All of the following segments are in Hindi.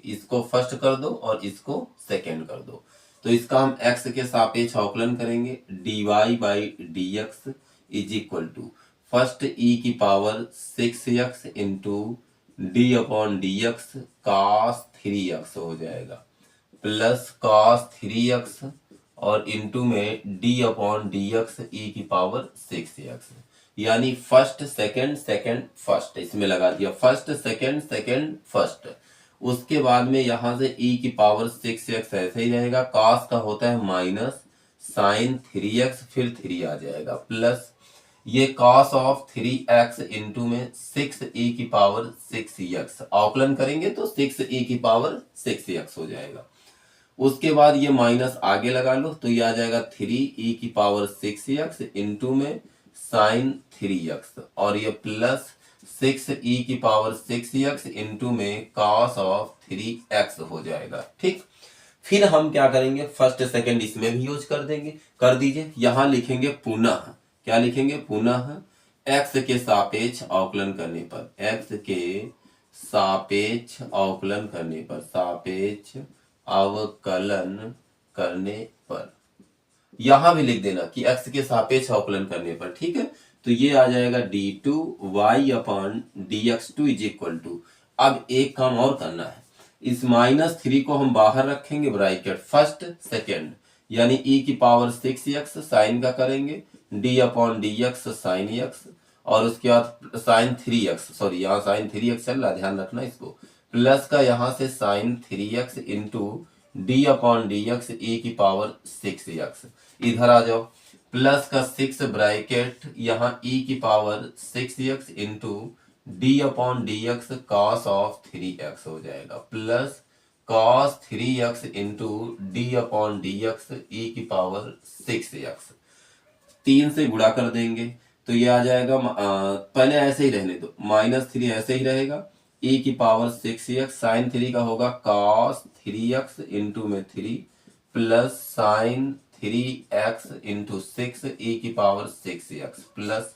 इसको फर्स्ट कर दो और इसको सेकेंड कर दो। तो इसका हम x के सापेक्ष अवकलन करेंगे। dy by d x is equal to first e की power 6x into d upon D x cos 3x हो जाएगा, प्लस कॉस 3x और इंटू में d अपॉन डी एक्स ई की पावर 6x, यानी फर्स्ट सेकंड सेकंड फर्स्ट इसमें लगा दिया, फर्स्ट सेकंड सेकंड फर्स्ट। उसके बाद में यहां से e की पावर 6x ऐसे ही रहेगा, cos का होता है माइनस साइन 3x, फिर 3 आ जाएगा, प्लस ये cos ऑफ 3x इंटू में 6e की पावर 6x, अवकलन करेंगे तो 6e की पावर 6x हो जाएगा। उसके बाद ये माइनस आगे लगा लो तो ये आ जाएगा 3e की पावर 6x इंटू में साइन 3x, और ये प्लस 6e की पावर 6x इंटू में cos ऑफ 3x हो जाएगा। ठीक, फिर हम क्या करेंगे, फर्स्ट सेकंड इसमें भी यूज कर देंगे, कर दीजिए। यहां लिखेंगे पुनः, क्या लिखेंगे, पुनः x के सापेक्ष अवकलन करने पर, x के सापेक्ष अवकलन करने पर, सापेक्ष अवकलन करने पर, यहां भी लिख देना कि x के सापेक्ष अवकलन करने पर। ठीक है, तो ये आ जाएगा d2y upon dx2 is equal to, अब एक काम और करना है, इस -3 को हम बाहर रखेंगे ब्रैकेट, फर्स्ट सेकंड यानी e की पावर 6x साइन का करेंगे, d upon dx sine x, और उसके बाद साइन 3x, सॉरी यहाँ साइन 3x चल रहा, ध्यान रखना इसको, प्लस का यहाँ से sine 3x into d upon D X A की पावर 6x, इधर आ जाओ, प्लस का 6 ब्रैकेट यहाँ e की power 6x into d upon D x cos of 3x हो जाएगा, plus cos 3x into d upon D x e की पावर 6x, 3 से गुणा कर देंगे तो ये आ जाएगा, पहले ऐसे ही रहने दो, -3 ऐसे ही रहेगा, e की पावर 6x साइन 3 का होगा cos 3x इंटू में 3 plus sign 3x into 6 e की पावर 6x, प्लस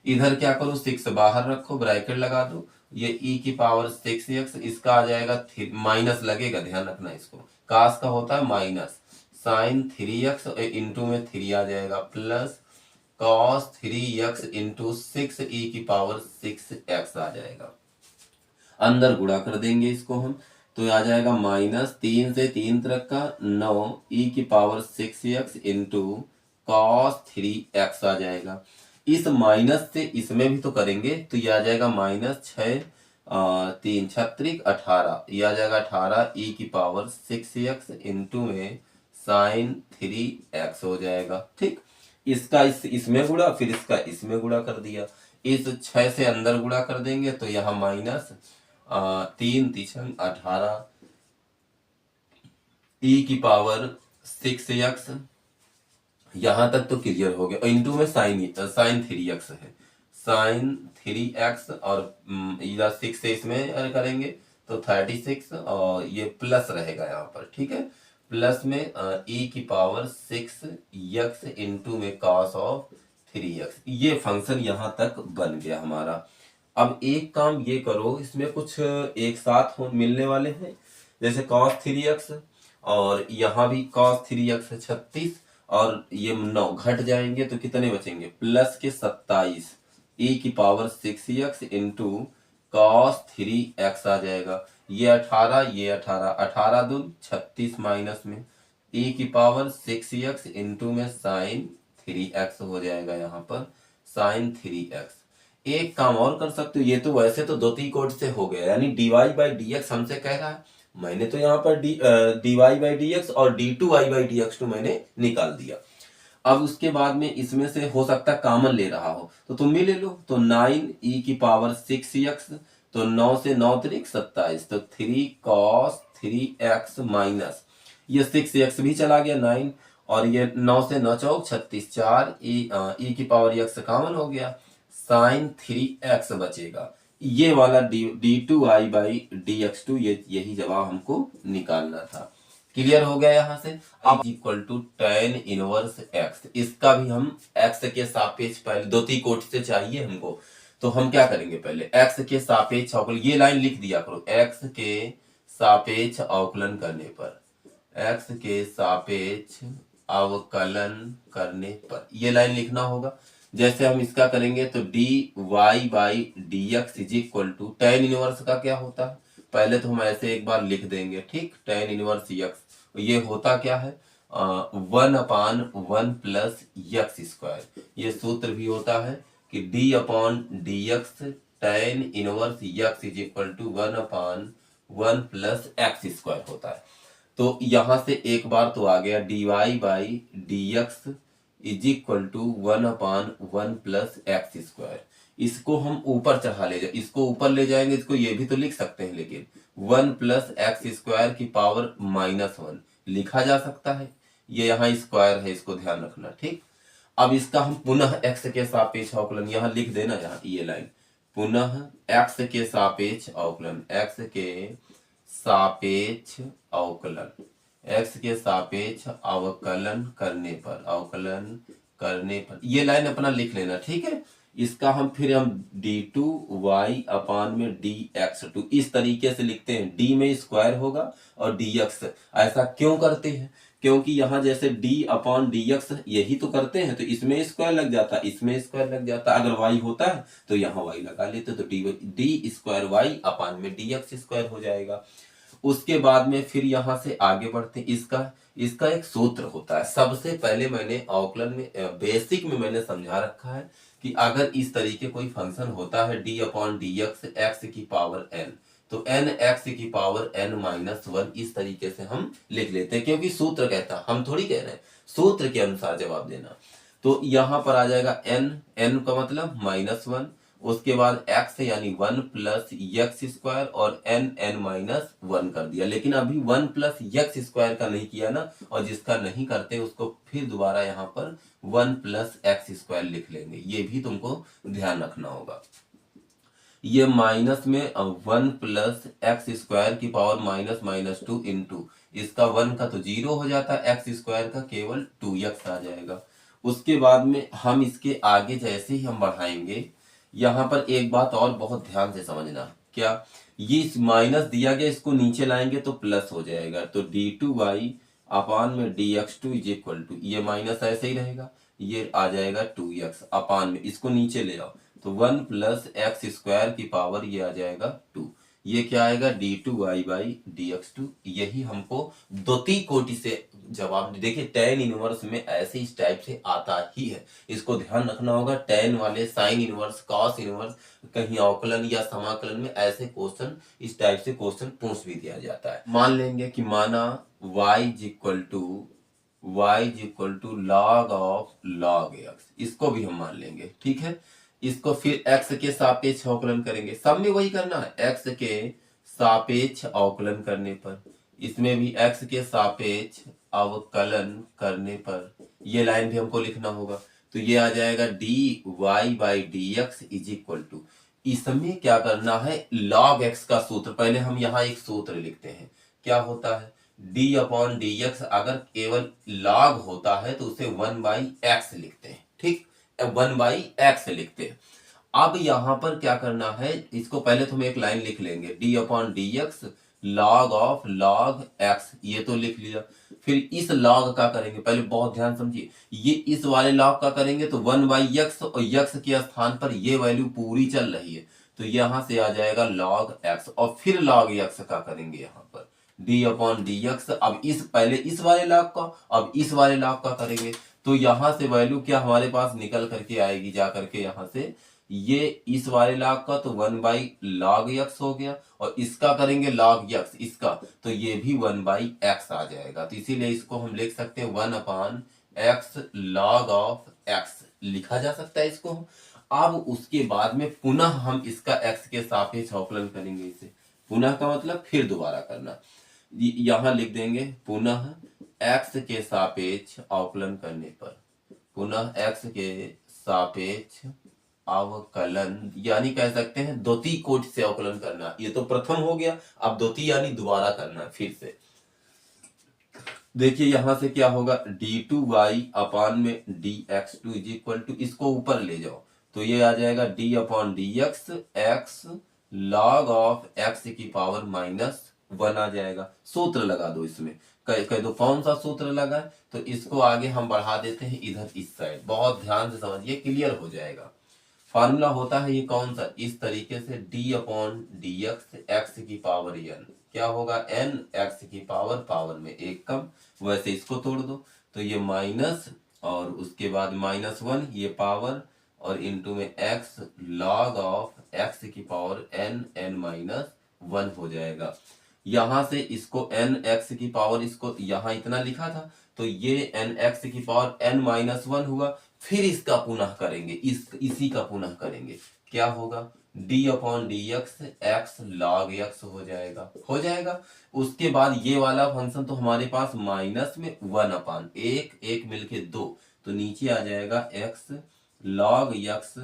इधर क्या करो, 6 बाहर रखो, ब्रैकेट लगा दो, ये e की पावर 6x, इसका आ जाएगा माइनस लगेगा, ध्यान रखना इसको, cos का होता है माइनस साइन 3x इंटू में 3 आ जाएगा, plus cos 3x into 6e की पावर 6x आ जाएगा, अंदर गुणा कर देंगे इसको हम, तो आ जाएगा -3 से 3 तक का 9 e की power 6x into cos 3x आ जाएगा। इस माइनस से इसमें भी तो करेंगे तो ये आ जाएगा -6 3 36 18, ये आ जाएगा 18 e की पावर 6x इंटू में साइन 3x हो जाएगा। ठीक, इसका इसमें गुणा, फिर इसका इसमें गुणा कर दिया, इस 6 से अंदर गुणा कर देंगे तो यहाँ माइनस 3 3 18 e की पावर 6x, यहां तक तो क्लियर हो गया, इंटू में साइन 3x है, साइन 3x, और इधर 6 से इसमें करेंगे तो 36, और ये प्लस रहेगा यहाँ पर। ठीक है, प्लस में e की पावर 6x इंटू में cos ऑफ 3x, ये फंक्शन यहाँ तक बन गया हमारा। अब एक काम ये करो, इसमें कुछ एक साथ मिलने वाले हैं, जैसे cos 3x और यहाँ भी cos 3x 36, और ये 9 घट जाएंगे तो कितने बचेंगे, प्लस के 27 e की power 6x into cos 3x आ जाएगा, ये 18 ये 18, 18 दून 36 माइनस में e की पावर 6x इंटू में साइन 3x हो जाएगा, यहाँ पर साइन 3x। एक काम और कर सकते हो, ये तो वैसे तो दो त्रिकोण से हो गया, यानी dy बाई डी एक्स हमसे कह रहा है, मैंने तो यहाँ पर dy बाई डी एक्स और d2y बाई डी एक्स मैंने निकाल दिया। अब उसके बाद में इसमें से हो सकता है कॉमन ले रहा हो तो तुम भी ले लो, तो 9 e की पावर 6x, तो 9 से 9 त्रिक 27, तो 3 cos 3x माइनस ये 6x भी चला गया 9, और ये 9 से 9 चौक 36, 4 e की पावर x कॉमन हो गया, साइन 3x बचेगा, ये वाला d2y बाई dx2, यही जवाब हमको निकालना था। क्लियर हो गया यहाँ से। अब equal to tan inverse x, इसका भी हम x के सापेक्ष, पहले दो त्रिकोण से चाहिए हमको, तो हम क्या करेंगे, पहले x के सापेक्ष अवकलन, ये लाइन लिख दिया करो, x के सापेक्ष अवकलन करने पर, x के सापेक्ष अवकलन करने पर ये लाइन लिखना होगा। जैसे हम इसका करेंगे तो dy by dx is equal to tan inverse का क्या होता है, पहले तो हम ऐसे एक बार लिख देंगे, ठीक। tan इनवर्स x ये होता क्या है, 1/1 प्लस यक्स स्क्वायर। ये सूत्र भी होता है कि d/dx tan inverse x is equal to 1/1 plus x square होता है। तो यहां से एक बार तो आ गया dy by dx is equal to 1/1 plus x square. इसको हम ऊपर चढ़ा ले जाए, इसको ऊपर ले जाएंगे, इसको ये भी तो लिख सकते हैं, लेकिन 1 प्लस एक्स स्क्वायर की पावर -1 लिखा जा सकता है। ये यहाँ स्क्वायर है, इसको ध्यान रखना, ठीक। अब इसका हम पुनः x के सापेक्ष अवकलन यहाँ लिख देना, यहाँ ये लाइन पुनः x के सापेक्ष अवकलन, x के सापेक्ष अवकलन, x के सापेक्ष अवकलन करने पर, अवकलन करने पर ये लाइन अपना लिख लेना, ठीक है। इसका हम d2y अपान में dx2 इस तरीके से लिखते हैं, d में स्क्वायर होगा और dx। ऐसा क्यों करते हैं, क्योंकि यहाँ जैसे d/dx यही तो करते हैं, तो इसमें स्क्वायर लग जाता, इसमें स्क्वायर लग जाता। अगर y होता है तो यहाँ y लगा लेते, तो d स्क्वायर y अपान में dx स्क्वायर हो जाएगा। उसके बाद में फिर यहाँ से आगे बढ़ते, इसका एक सूत्र होता है। सबसे पहले मैंने अवकलन में बेसिक में मैंने समझा रखा है कि अगर इस तरीके कोई फंक्शन होता है d/dx x की पावर n, तो n x की पावर n-1 इस तरीके से हम लिख लेते हैं, क्योंकि सूत्र कहता है, हम थोड़ी कह रहे हैं, सूत्र के अनुसार जवाब देना। तो यहाँ पर आ जाएगा n का मतलब -1, उसके बाद x यानी 1 प्लस यक्स स्क्वायर और n-1 कर दिया। लेकिन अभी 1 प्लस यक्स स्क्वायर का नहीं किया ना, और जिसका नहीं करते उसको फिर दोबारा यहाँ पर 1 प्लस एक्स स्क्वायर लिख लेंगे, ये भी तुमको ध्यान रखना होगा। ये माइनस में 1 प्लस एक्स स्क्वायर की पावर -2 इंटू इसका 1 का तो 0 हो जाता है, एक्स स्क्वायर का केवल 2x आ जाएगा। उसके बाद में हम इसके आगे जैसे ही हम बढ़ाएंगे, यहाँ पर एक बात और बहुत ध्यान से समझना, क्या ये माइनस दिया गया, इसको नीचे लाएंगे तो प्लस हो जाएगा, तो d2y अपान में dx2 इज इक्वल टू, ये माइनस ऐसे ही रहेगा, ये आ जाएगा 2x अपान में, इसको नीचे ले आओ तो 1 प्लस एक्स स्क्वायर की पावर ये आ जाएगा 2, ये क्या आएगा d2y बाई dx2। यही हमको द्वितीय कोटि से जवाब, देखिए tan इनवर्स में ऐसे इस टाइप से आता ही है, इसको ध्यान रखना होगा। tan वाले साइन इनवर्स, कॉस इनवर्स, कहीं अवकलन या समाकलन में ऐसे क्वेश्चन, इस टाइप से क्वेश्चन पूछ भी दिया जाता है। मान लेंगे कि माना y is equal to log of log x, इसको भी हम मान लेंगे, ठीक है। इसको फिर x के सापेक्ष अवकलन करेंगे, सब में वही करना है, x के सापेक्ष अवकलन करने पर, इसमें भी x के सापेक्ष अवकलन करने पर ये लाइन भी हमको लिखना होगा। तो ये आ जाएगा dy by dx is equal to, इसमें क्या करना है, log x का सूत्र, पहले हम यहाँ एक सूत्र लिखते हैं, क्या होता है d/dx, अगर केवल log होता है तो उसे 1/x लिखते हैं, ठीक, 1/x लिखते हैं। अब यहाँ पर क्या करना है, इसको पहले तो हम एक लाइन लिख लेंगे, d/dx log of log x, ये तो लिख लिया। फिर इस log का करेंगे, पहले बहुत ध्यान समझिए, ये इस वाले log का करेंगे तो 1/x, और x के स्थान पर ये वैल्यू पूरी चल रही है, तो यहाँ से आ जाएगा log x, और फिर log x का करेंगे यहाँ पर d/dx। अब इस पहले इस वाले log का, अब इस वाले log का करेंगे, तो यहाँ से वैल्यू क्या हमारे पास निकल करके आएगी, जा करके यहाँ से ये इस वाले log का तो 1/log x हो गया, और इसका करेंगे log x, इसका तो ये भी 1/x आ जाएगा। तो इसीलिए इसको हम लिख सकते हैं 1/x log ऑफ x लिखा जा सकता है इसको। अब उसके बाद में पुनः हम इसका x के सापेक्ष अवकलन करेंगे, इसे पुनः का मतलब फिर दोबारा करना, यहाँ लिख देंगे पुनः x के सापेक्ष अवकलन करने पर, पुनः x के सापेक्ष अवकलन, यानी कह सकते हैं द्वितीय कोटि से अवकलन करना। ये तो प्रथम हो गया, अब द्वितीय यानी दोबारा करना फिर से। देखिए यहां से क्या होगा, d2y अपान में dx2 इज इक्वल टू, इसको ऊपर ले जाओ तो ये आ जाएगा d/dx x log of x की पावर 1 आ जाएगा। सूत्र लगा दो इसमें, कह दो कौन सा सूत्र लगा है। तो इसको आगे हम बढ़ा देते हैं इधर इस साइड, बहुत ध्यान से समझिए, क्लियर हो जाएगा। फार्मूला होता है ये कौन सा, इस तरीके से d upon D x x की पावर n, क्या होगा n x की पावर में एक कम, वैसे इसको तोड़ दो तो ये माइनस और उसके बाद -1 ये पावर और इनटू में x log ऑफ x की पावर n -1 हो जाएगा। यहां से इसको n x की पावर, इसको यहां इतना लिखा था तो ये n x की पावर n-1 हुआ। फिर इसका पुनः करेंगे, इसी का पुनः करेंगे, क्या होगा d upon D x x log x हो जाएगा। उसके बाद ये वाला फंक्शन तो हमारे पास माइनस में 1 एक एक मिलके 2, तो नीचे आ जाएगा x लॉग एक्स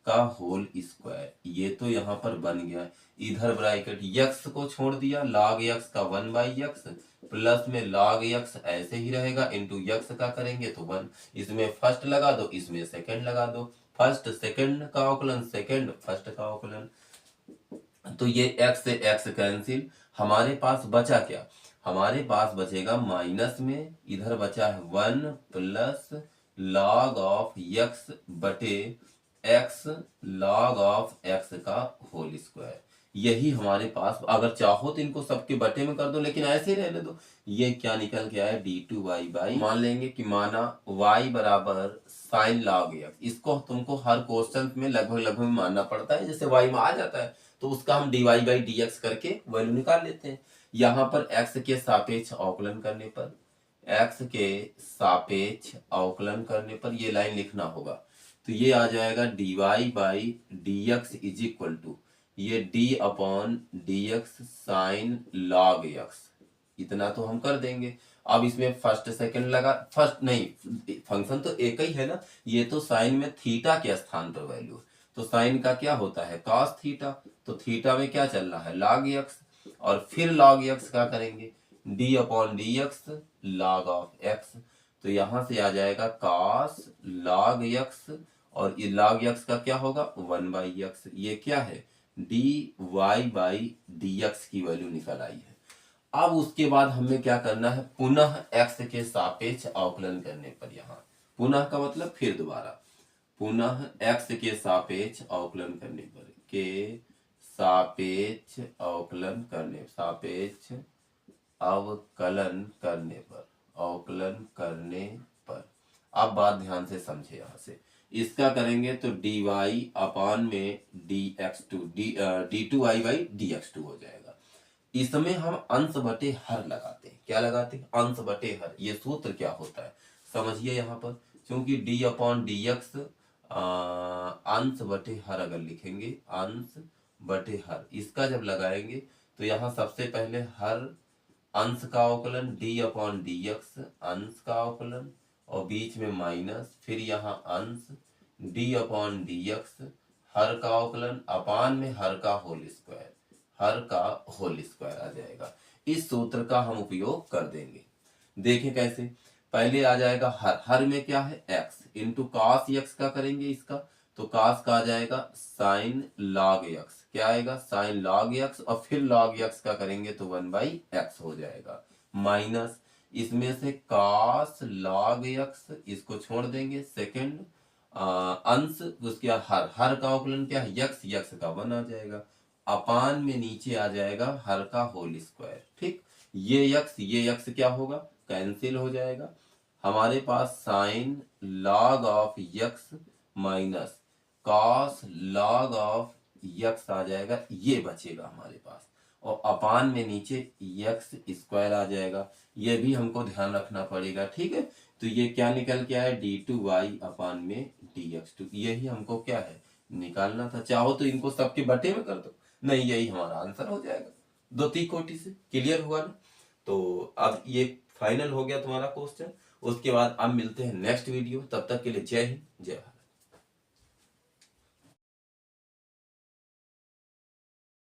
का होल स्क्वायर। ये तो यहाँ पर बन गया, इधर ब्रैकेट x को छोड़ दिया, log x का 1/x प्लस में log x ऐसे ही रहेगा, इंटू x का करेंगे तो 1, इसमें फर्स्ट लगा दो, इसमें सेकंड लगा दो, फर्स्ट सेकंड का अवकलन, सेकंड फर्स्ट का अवकलन। तो ये x से x कैंसिल, हमारे पास बचा क्या, हमारे पास बचेगा माइनस में, इधर बचा है 1 प्लस log ऑफ x बटे x log ऑफ x का होल स्क्वायर। यही हमारे पास, अगर चाहो तो इनको सबके बटे में कर दो, लेकिन ऐसे ही रहने दो। ये क्या निकल के आया d2y बाई, मान लेंगे कि माना y बराबर साइन log x, इसको तुमको हर क्वेश्चन में लगभग मानना पड़ता है, जैसे y में आ जाता है तो उसका हम dy बाई dx करके वैल्यू निकाल लेते हैं। यहाँ पर x के सापेक्ष अवकलन करने पर, x के सापेक्ष अवकलन करने पर ये लाइन लिखना होगा, तो ये आ जाएगा dy by d x is equal to ये d upon D x sine log x, इतना तो हम कर देंगे। अब इसमें फर्स्ट सेकंड लगा, फर्स्ट नहीं, फंक्शन तो एक ही है ना, ये तो साइन में थीटा के स्थान पर वैल्यू, तो साइन का क्या होता है cos थीटा, तो थीटा में क्या चल रहा है log x, और फिर log x का करेंगे d upon D x log of x, तो यहां से आ जाएगा cos log x, और ये log x का क्या होगा 1/x, ये क्या है dy बाई dx की वैल्यू निकल आई है। अब उसके बाद हमें क्या करना है, पुनः x के सापेक्ष अवकलन करने पर, यहाँ पुनः का मतलब फिर दोबारा, पुनः x के सापेक्ष अवकलन करने पर, के सापेक्ष अवकलन करने, सापेक्ष अवकलन करने पर, अवकलन करने पर। अब बात ध्यान से समझे, यहां से इसका करेंगे तो dy अपान में d2y बाई dx2 हो जाएगा। इसमें हम अंश बटे हर लगाते हैं, क्या लगाते हैं अंश बटे हर। ये सूत्र क्या होता है समझिए यहाँ पर, क्योंकि d अपॉन डी एक्स अंश बटे हर अगर लिखेंगे, अंश बटे हर, इसका जब लगाएंगे तो यहाँ सबसे पहले हर अंश का अवकलन d अपॉन डी एक्स अंश का अवकलन, और बीच में माइनस, फिर यहाँ अंश d अपॉन डी एक्स हर का अवकलन, अपान में हर का होल स्क्वायर, हर का होल स्क्वायर आ जाएगा। इस सूत्र का हम उपयोग कर देंगे, देखें कैसे। पहले आ जाएगा हर, हर में क्या है x इंटू कॉस एक्स का करेंगे इसका, तो कॉस का आ जाएगा साइन लॉग एक्स, क्या आएगा साइन लॉग एक्स, और फिर लॉग एक्स का करेंगे तो 1/x हो जाएगा, माइनस इसमें से कॉस लॉग एक्स, इसको छोड़ देंगे, सेकंड अंश उसके हर, हर का अवकलन क्या है x का 1 आ जाएगा, अपान में नीचे आ जाएगा हर का होल स्क्वायर। ठीक, ये x क्या होगा कैंसिल हो जाएगा, हमारे पास sine log of x minus cos log of x आ जाएगा, ये बचेगा हमारे पास, और अपान में नीचे x स्क्वायर आ जाएगा, ये भी हमको ध्यान रखना पड़ेगा। ठीक है, तो ये क्या निकल के आया d2y अपान में dx2, यही हमको क्या है निकालना था। चाहो तो इनको सबके बटे में कर दो, नहीं यही हमारा आंसर हो जाएगा। दो तीन कोटि से क्लियर हुआ ना। तो अब ये फाइनल हो गया तुम्हारा क्वेश्चन। उसके बाद अब मिलते हैं नेक्स्ट वीडियो, तब तक के लिए जय हिंद जय भारत।